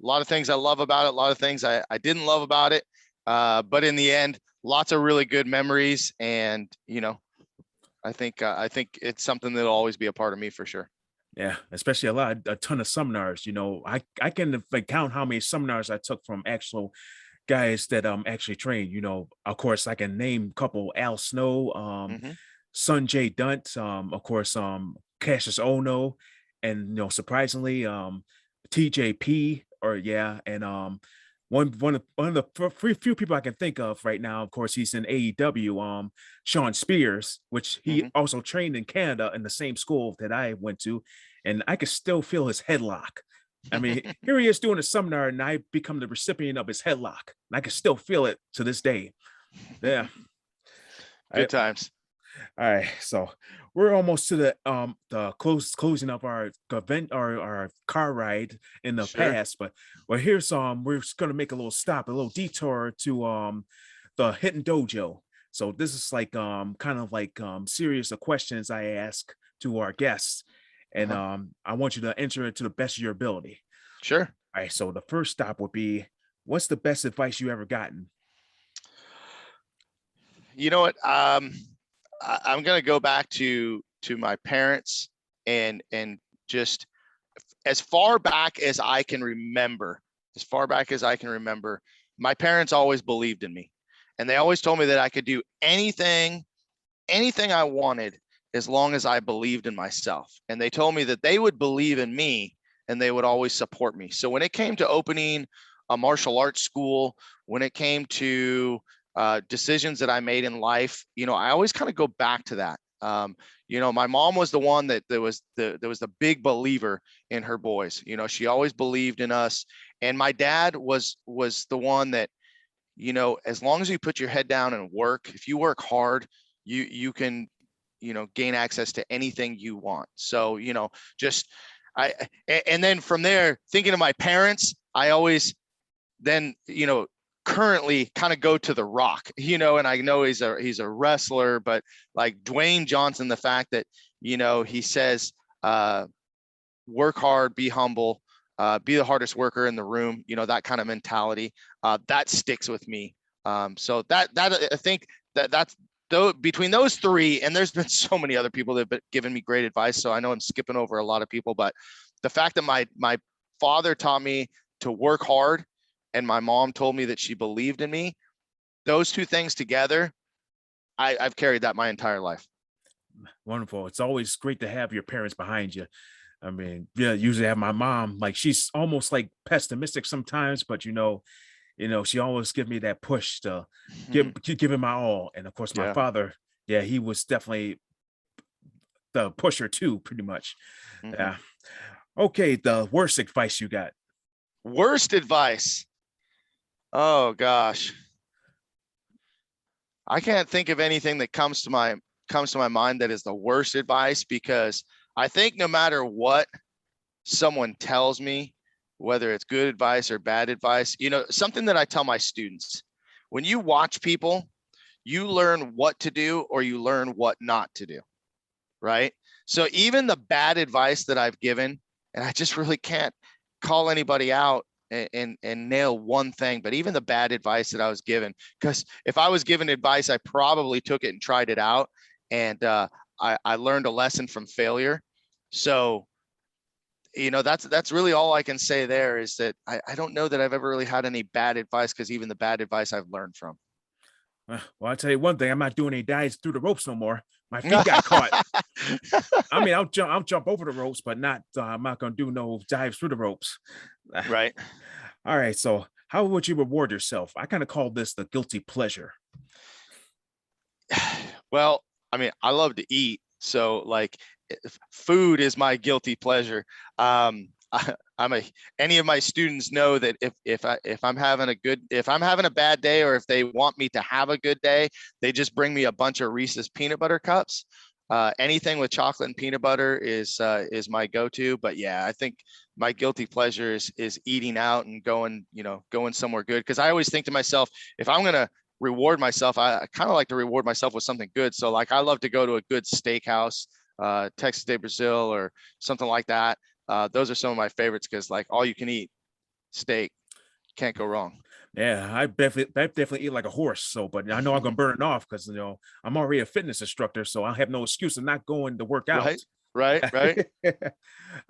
lot of things I love about it, a lot of things I didn't love about it. But in the end, lots of really good memories, and I think it's something that'll always be a part of me for sure. Yeah, especially a ton of seminars. I can like count how many seminars I took from actual guys that actually trained. Of course, I can name a couple: Al Snow, Hmm. Sunjay Dunt, of course, Cassius Ono, and surprisingly, TJP, or yeah, and one of the few people I can think of right now. Of course, he's in AEW. Sean Spears, which he Hmm. also trained in Canada in the same school that I went to, and I could still feel his headlock. I mean, here he is doing a seminar, and I become the recipient of his headlock, and I can still feel it to this day. Yeah. I, Good times. all right, so we're almost to the closing of our event, our car ride in the Sure. past, but here's we're just gonna make a little stop, a little detour to the Hidden Dojo. So this is like kind of like series of questions I ask to our guests, and Uh-huh. I want you to answer it to the best of your ability. Sure. All right, so the first stop would be, what's the best advice you ever gotten? You know what? I'm gonna go back to my parents, and just as far back as I can remember, as far back as I can remember, my parents always believed in me, and they always told me that I could do anything I wanted as long as I believed in myself. And they told me that they would believe in me and they would always support me. So when it came to opening a martial arts school, when it came to decisions that I made in life, I always kind of go back to that. My mom was the one that was the big believer in her boys. She always believed in us, and my dad was the one that, as long as you put your head down and work, if you work hard, you can, gain access to anything you want. So, just I and then from there, thinking of my parents, I always then, currently kind of go to The Rock, and I know he's a wrestler, but like Dwayne Johnson, the fact that, he says, work hard, be humble, be the hardest worker in the room, that kind of mentality, that sticks with me. So that I think that's though between those three, and there's been so many other people that have given me great advice. So I know I'm skipping over a lot of people, but the fact that my father taught me to work hard, and my mom told me that she believed in me, those two things together, I've carried that my entire life. Wonderful. It's always great to have your parents behind you. I mean, yeah, usually I have my mom, like she's almost like pessimistic sometimes, but she always give me that push to give it my all. And of course, my Yeah. father, yeah, he was definitely the pusher too, pretty much. Hmm. Yeah. Okay, the worst advice you got. Worst advice. Oh gosh. I can't think of anything that comes to my mind that is the worst advice, because I think no matter what someone tells me, whether it's good advice or bad advice, something that I tell my students: when you watch people, you learn what to do or you learn what not to do, right? So even the bad advice that I've given, and I just really can't call anybody out and nail one thing, but even the bad advice that I was given, because if I was given advice, I probably took it and tried it out, and I learned a lesson from failure. So that's really all I can say there, is that I don't know that I've ever really had any bad advice, because even the bad advice I've learned from. Well, I'll tell you one thing, I'm not doing any dives through the ropes no more. My feet got caught. I mean, I'll jump over the ropes, but not I'm not gonna do no dives through the ropes. Right. All right, so how would you reward yourself? I kind of call this the guilty pleasure. Well, I mean, I love to eat, so like, food is my guilty pleasure. I'm a Any of my students know that if I'm having a bad day, or if they want me to have a good day, they just bring me a bunch of Reese's peanut butter cups. Anything with chocolate and peanut butter is my go-to. But yeah, I think my guilty pleasure is eating out and going somewhere good, because I always think to myself, if I'm gonna reward myself, I kind of like to reward myself with something good. So like, I love to go to a good steakhouse, Texas de Brazil or something like that. Those are some of my favorites, because like, all you can eat steak, can't go wrong. Yeah, I definitely eat like a horse. So, but I know I'm gonna burn it off because I'm already a fitness instructor, so I have no excuse of not going to work out. Right, right, right.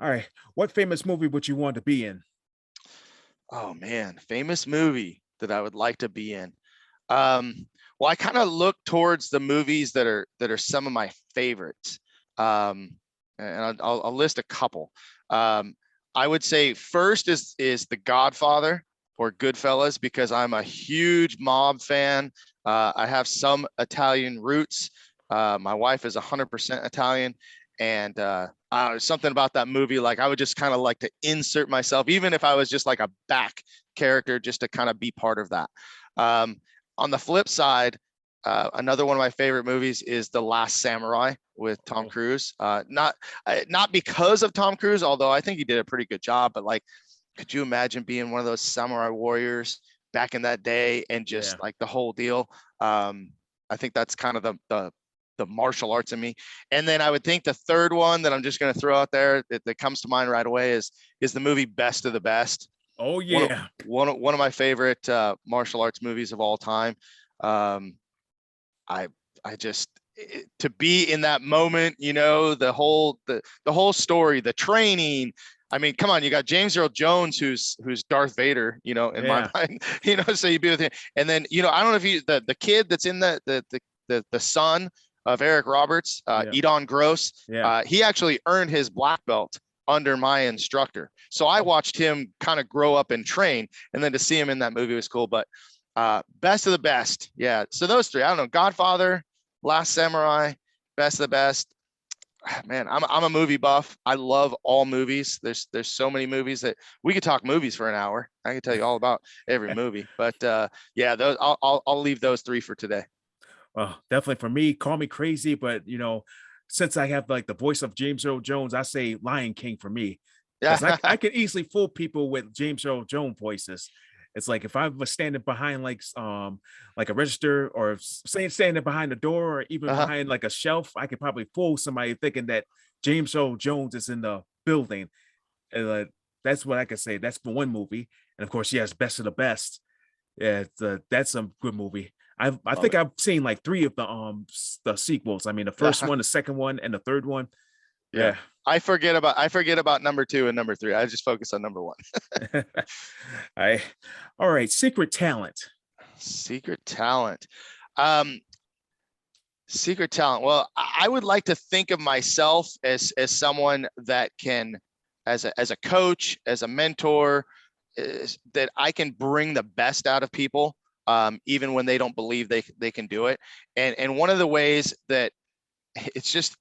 All right, what famous movie would you want to be in? Oh man, famous movie that I would like to be in. Um, well, I kind of look towards the movies that are some of my favorites, and I'll list a couple. Um, I would say first is The Godfather or Goodfellas because I'm a huge mob fan. I have some Italian roots. My wife is 100% Italian, and something about that movie. Like I would just kind of like to insert myself, even if I was just like a back character, just to kind of be part of that. Um, on the flip side, another one of my favorite movies is The Last Samurai with Tom Cruise. Not because of Tom Cruise, although I think he did a pretty good job. But like, could you imagine being one of those samurai warriors back in that day and Yeah. just like the whole deal? I think that's kind of the martial arts in me. And then I would think the third one that I'm just going to throw out there that comes to mind right away is the movie Best of the Best. Oh one of yeah. one of my favorite martial arts movies of all time. Um, I I just to be in that moment, the whole story, the training. I mean, come on, you got James Earl Jones who's Darth Vader, in my Yeah. mind, so you be with him. And then, I don't know if the kid that's in the son of Eric Roberts, Yeah. Edon Gross, Yeah. he actually earned his black belt under my instructor. So I Oh, watched him kind of grow up and train, and then to see him in that movie was cool. But Best of the Best, yeah. So those three, I don't know, Godfather, Last Samurai, Best of the Best. Man, I'm a movie buff. I love all movies. There's so many movies that we could talk movies for an hour. I can tell you all about every movie. But yeah, those I'll leave those three for today. well, definitely for me, call me crazy, but since I have like the voice of James Earl Jones, I say Lion King for me. Because I Yeah. could easily fool people with James Earl Jones voices. It's like if I was standing behind like a register or standing behind a door or even Uh-huh. behind like a shelf, I could probably fool somebody thinking that James Earl Jones is in the building. And that's what I could say. That's the one movie. And of course, yes, Best of the Best. Yeah, that's a good movie. I Love think it. I've seen like three of the sequels. I mean, the first one, the second one, and the third one. Yeah. Yeah. I forget about number two and number three. I just focus on number one. I all right. Secret talent. Secret talent. Um, Secret talent. Well, I would like to think of myself as someone that can, as a coach, as a mentor, that I can bring the best out of people, even when they don't believe they can do it. And one of the ways that it's just,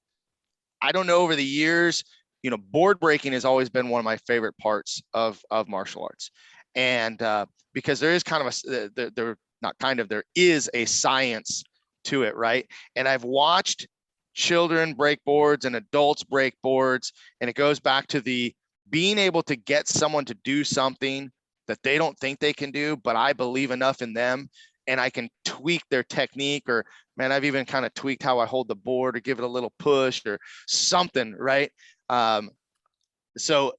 I don't know, over the years, board breaking has always been one of my favorite parts of martial arts, and because there is kind of there not kind of there is a science to it, right? And I've watched children break boards and adults break boards, and it goes back to the being able to get someone to do something that they don't think they can do, but I believe enough in them, and I can tweak their technique, or man, I've even kind of tweaked how I hold the board or give it a little push or something, right? Um, so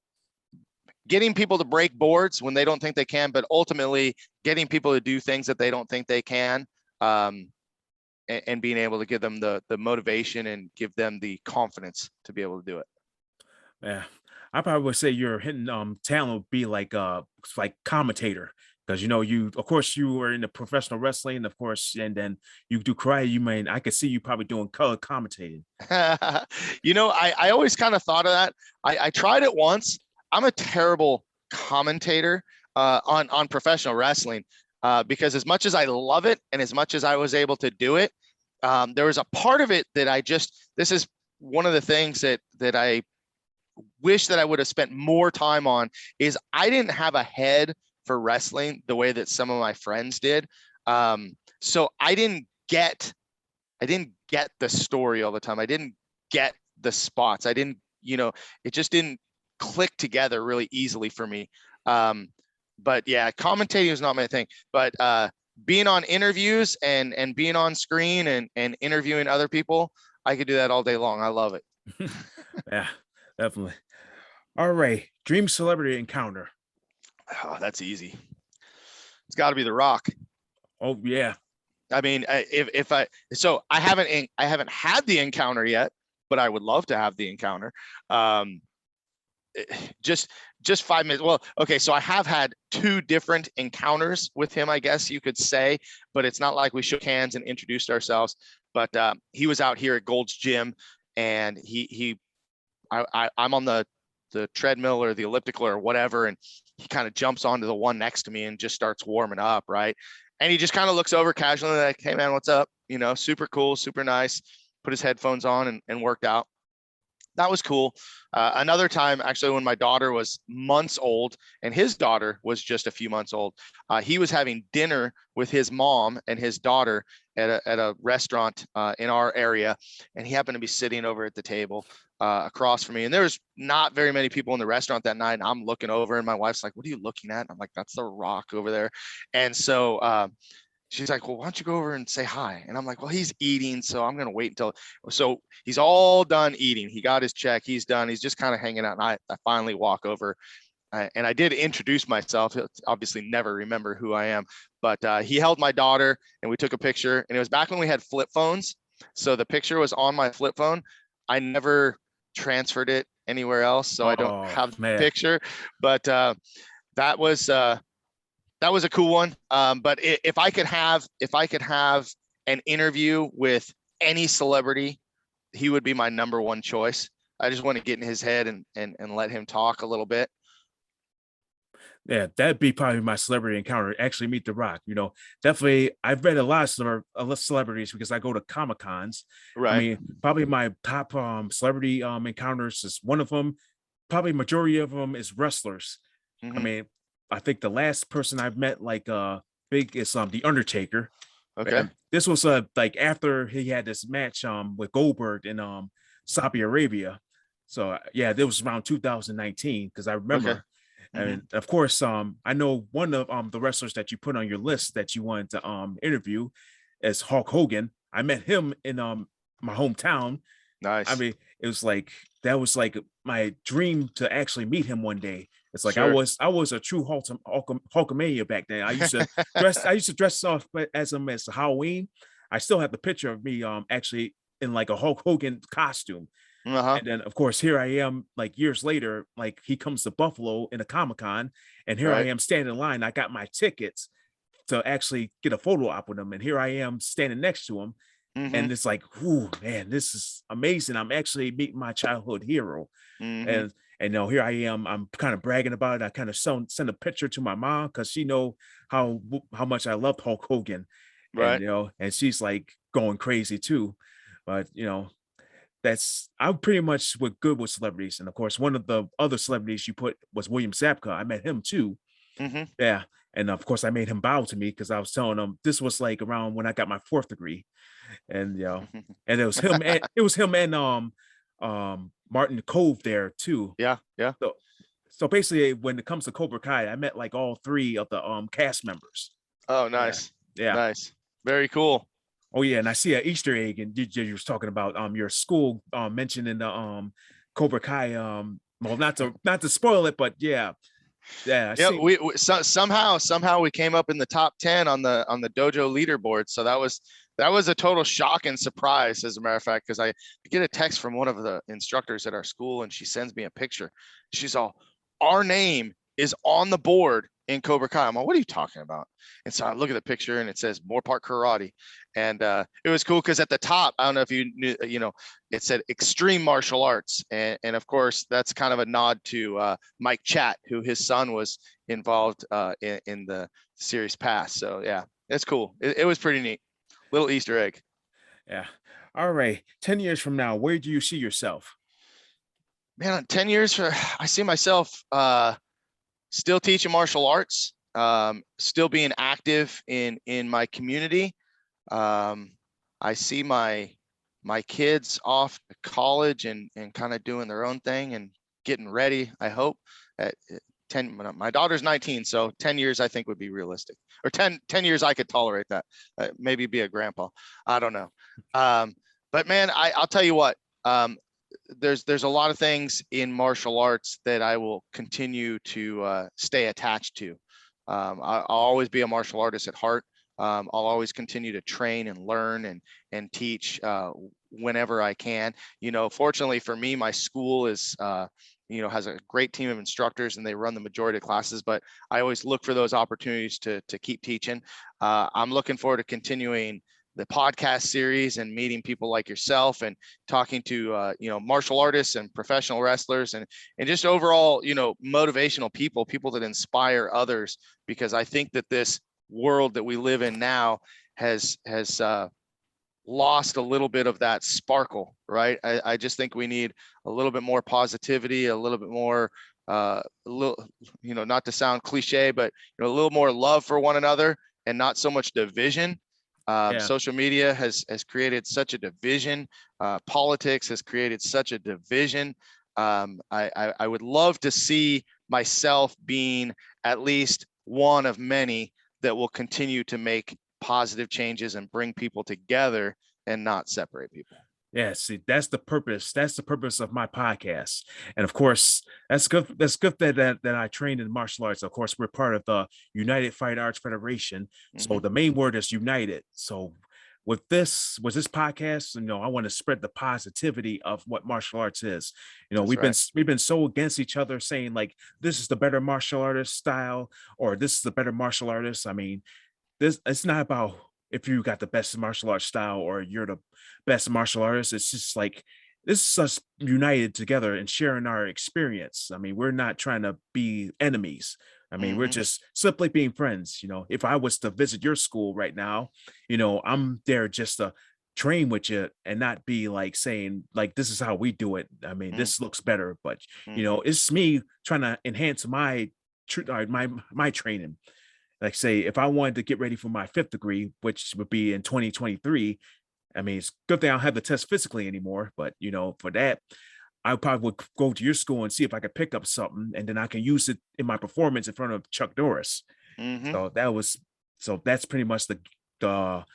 getting people to break boards when they don't think they can, but ultimately getting people to do things that they don't think they can, um, and being able to give them the motivation and give them the confidence to be able to do it. Yeah, I probably would say your hidden talent would be like commentator because you of course you were in the professional wrestling of course and then you do karate. I could see you probably doing color commentating. I always kind of thought of that. I tried it once. I'm a terrible commentator on professional wrestling, because as much as I love it and as much as I was able to do it, there was a part of it that this is one of the things that I wish that I would have spent more time on. Is I didn't have a head for wrestling the way that some of my friends did. So I didn't get the story all the time. I didn't get the spots. I didn't, it just didn't click together really easily for me. But yeah, commentating is not my thing. But being on interviews and being on screen and interviewing other people, I could do that all day long. I love it. Yeah, definitely. All right, dream celebrity encounter. Oh, that's easy. it's got to be The Rock. Oh yeah. I mean, I haven't had the encounter yet, but I would love to have the encounter. Um, just 5 minutes. Well, okay, so I have had 2 different encounters with him, I guess you could say, but it's not like we shook hands and introduced ourselves. But he was out here at Gold's Gym, and I'm on the treadmill or the elliptical or whatever, and he kind of jumps onto the one next to me and just starts warming up, right? And he just kind of looks over casually like, hey man, what's up? You know, super cool, super nice. Put his headphones on and worked out. That was cool. Another time, actually, when my daughter was months old and his daughter was just a few months old, he was having dinner with his mom and his daughter at a restaurant in our area, and he happened to be sitting over at the table across from me. And there was not very many people in the restaurant that night. And I'm looking over, and my wife's like, "What are you looking at?" And I'm like, "That's The Rock over there." And so she's like, "Well, why don't you go over and say hi?" And I'm like, "Well, he's eating, so I'm going to wait until." So he's all done eating. He got his check. He's done. He's just kind of hanging out. And I finally walk over, and I did introduce myself. He'll obviously never remember who I am, but he held my daughter, and we took a picture. And it was back when we had flip phones. So the picture was on my flip phone. I never transferred it anywhere else, so I don't Oh have the man. picture. But that was a cool one. But if I could have an interview with any celebrity, he would be my number one choice. I just want to get in his head and let him talk a little bit. Yeah, that'd be probably my celebrity encounter. Actually, meet The Rock. You know, definitely. I've read a lot of celebrities because I go to Comic Cons. I Right. mean, probably my top celebrity encounters is one of them. Probably majority of them is wrestlers. I Mm-hmm. mean, I think the last person I've met like big is the Undertaker. Okay. And this was like after he had this match with Goldberg in Saudi Arabia. So yeah, that was around 2019 because I Okay. remember. Mm-hmm. And of course, I know one of the wrestlers that you put on your list that you wanted to interview is Hulk Hogan. I met him in my hometown. I Nice. mean, it was like that was like my dream to actually meet him one day. It's like Sure. I was a true Hulkamania back then. I used to dress off as him as Halloween. I still have the picture of me actually in like a Hulk Hogan costume. Uh-huh. And then of course here I am like years later, like he comes to Buffalo in a Comic-Con, and here I Right. am standing in line. I got my tickets to actually get a photo op with him, and here I am standing next to him, Mm-hmm. and it's like, "Ooh, man, this is amazing. I'm actually meeting my childhood hero." Mm-hmm. And here I am. I'm kind of bragging about it. I kind of send a picture to my mom because she know how much I loved Hulk Hogan, and Right. and she's like going crazy too. But that's I'm pretty much good with celebrities. And of course, one of the other celebrities you put was William Sapka. I met him too. Mm-hmm. Yeah. And of course, I made him bow to me because I was telling him this was like around when I got my fourth degree. And and it was him and Martin Cove there too. Yeah. Yeah. So so basically when it comes to Cobra Kai, I met like all 3 of the cast members. Oh, Yeah. nice. Yeah. Nice. Very cool. Oh yeah, and I see an Easter egg, and you was talking about your school mentioning the Cobra Kai. Well, not to spoil it, but yeah, I Yeah, see. somehow we came up in the top 10 on the dojo leaderboard. So that was a total shock and surprise, as a matter of fact, because I get a text from one of the instructors at our school, and she sends me a picture. She's all, our name is on the board in Cobra Kai. I'm like, what are you talking about? And so I look at the picture, and it says Moorpark Karate. And it was cool because at the top, I don't know if you knew, it said extreme martial arts. And of course, that's kind of a nod to Mike Chat, who his son was involved in the series past. So yeah, it's cool. It was pretty neat. Little Easter egg. Yeah. All right. 10 years from now, where do you see yourself? Man, 10 years, I see myself still teaching martial arts, still being active in my community. I see my kids off to college and kind of doing their own thing and getting ready, I hope. At 10, my daughter's 19, so 10 years I think would be realistic. Or 10 years I could tolerate that. Maybe be a grandpa. I don't know. But man, I'll tell you what. There's a lot of things in martial arts that I will continue to stay attached to. I'll always be a martial artist at heart. I'll always continue to train and learn and teach whenever I can. Fortunately for me, my school is has a great team of instructors, and they run the majority of classes, but I always look for those opportunities to keep teaching. I'm looking forward to continuing the podcast series and meeting people like yourself and talking to martial artists and professional wrestlers and just overall motivational people that inspire others, because I think that this world that we live in now has lost a little bit of that sparkle, right? I just think we need a little bit more positivity, a little bit more a little, not to sound cliche, but a little more love for one another and not so much division. Yeah. Social media has created such a division. Politics has created such a division. I would love to see myself being at least one of many that will continue to make positive changes and bring people together and not separate people. Yeah, see, that's the purpose. That's the purpose of my podcast. And of course, that's good. That's good that I trained in martial arts. Of course, we're part of the United Fight Arts Federation. So the main word is united. So with this podcast, I want to spread the positivity of what martial arts is. We've been so against each other, saying like this is the better martial artist style, or this is the better martial artist. I mean, it's not about if you got the best martial arts style or you're the best martial artist. It's just like this is us united together and sharing our experience. I mean, we're not trying to be enemies. I mean, we're just simply being friends. If I was to visit your school right now, I'm there just to train with you and not be like saying like this is how we do it. I mean, this looks better, but it's me trying to enhance my training. Like say, if I wanted to get ready for my 5th degree, which would be in 2023, I mean, it's good thing I don't have the test physically anymore, but for that, I probably would go to your school and see if I could pick up something, and then I can use it in my performance in front of Chuck Norris. So that's pretty much the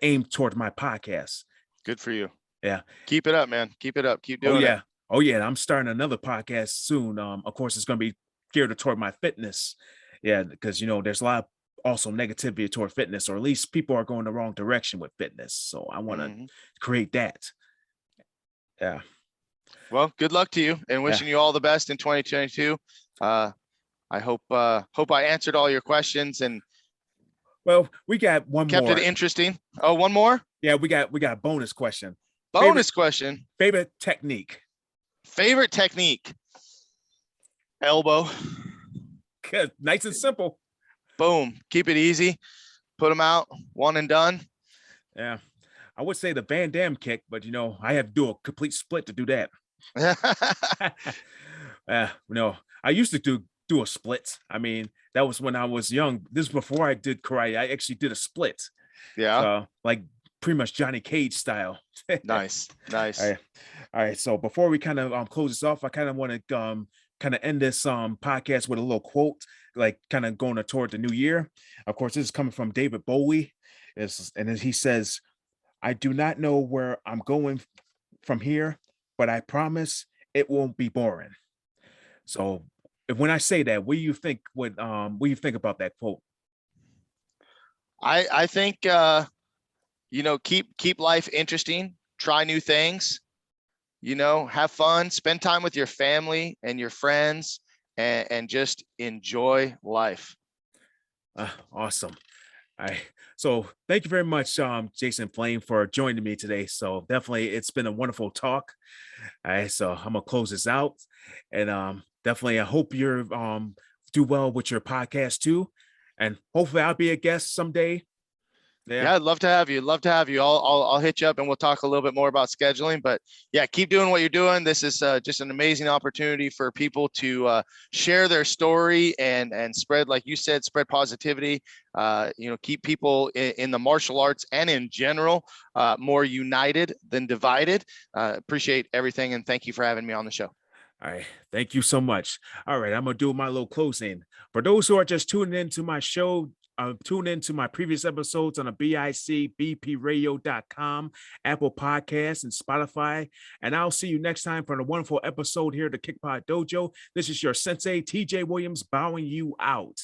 aim toward my podcast. Good for you. Yeah. Keep it up, man. Keep it up. Keep doing it. Oh yeah. I'm starting another podcast soon. Of course, it's going to be geared toward my fitness. Yeah, because there's a lot of also negativity toward fitness, or at least people are going the wrong direction with fitness. So I want to create that. Yeah. Well, good luck to you, and wishing you all the best in 2022. I hope I answered all your questions and well, we got one kept more. It interesting. Oh, one more? Yeah, we got a bonus question. Question. Favorite technique. Favorite technique. Elbow. Good. Nice and simple. Boom. Keep it easy. Put them out. One and done. Yeah. I would say the Van Damme kick, but I have to do a complete split to do that. I used to do a split. I mean, that was when I was young. This is before I did karate. I actually did a split. Yeah. Like pretty much Johnny Cage style. Nice. All right. So before we kind of close this off, I kind of want to kind of end this podcast with a little quote, like kind of going toward the new year. Of course, this is coming from David Bowie. And he says, "I do not know where I'm going from here, but I promise it won't be boring." So when I say that, what do you think about that quote? I think keep life interesting, try new things, have fun, spend time with your family and your friends, and just enjoy life. Awesome. So thank you very much, Jason Flame, for joining me today. So definitely it's been a wonderful talk. All right, so I'm gonna close this out, and definitely I hope you're do well with your podcast too, and hopefully I'll be a guest someday. Yeah, I'd love to have you. I'll hit you up and we'll talk a little bit more about scheduling. But yeah, keep doing what you're doing. This is just an amazing opportunity for people to share their story and spread, like you said, spread positivity. Keep people in the martial arts and in general more united than divided. Appreciate everything, and thank you for having me on the show. All right. Thank you so much. All right. I'm going to do my little closing. For those who are just tuning into my show, tune into my previous episodes on the BICBPradio.com, Apple Podcasts, and Spotify. And I'll see you next time for a wonderful episode here at the Kickpod Dojo. This is your sensei, TJ Williams, bowing you out.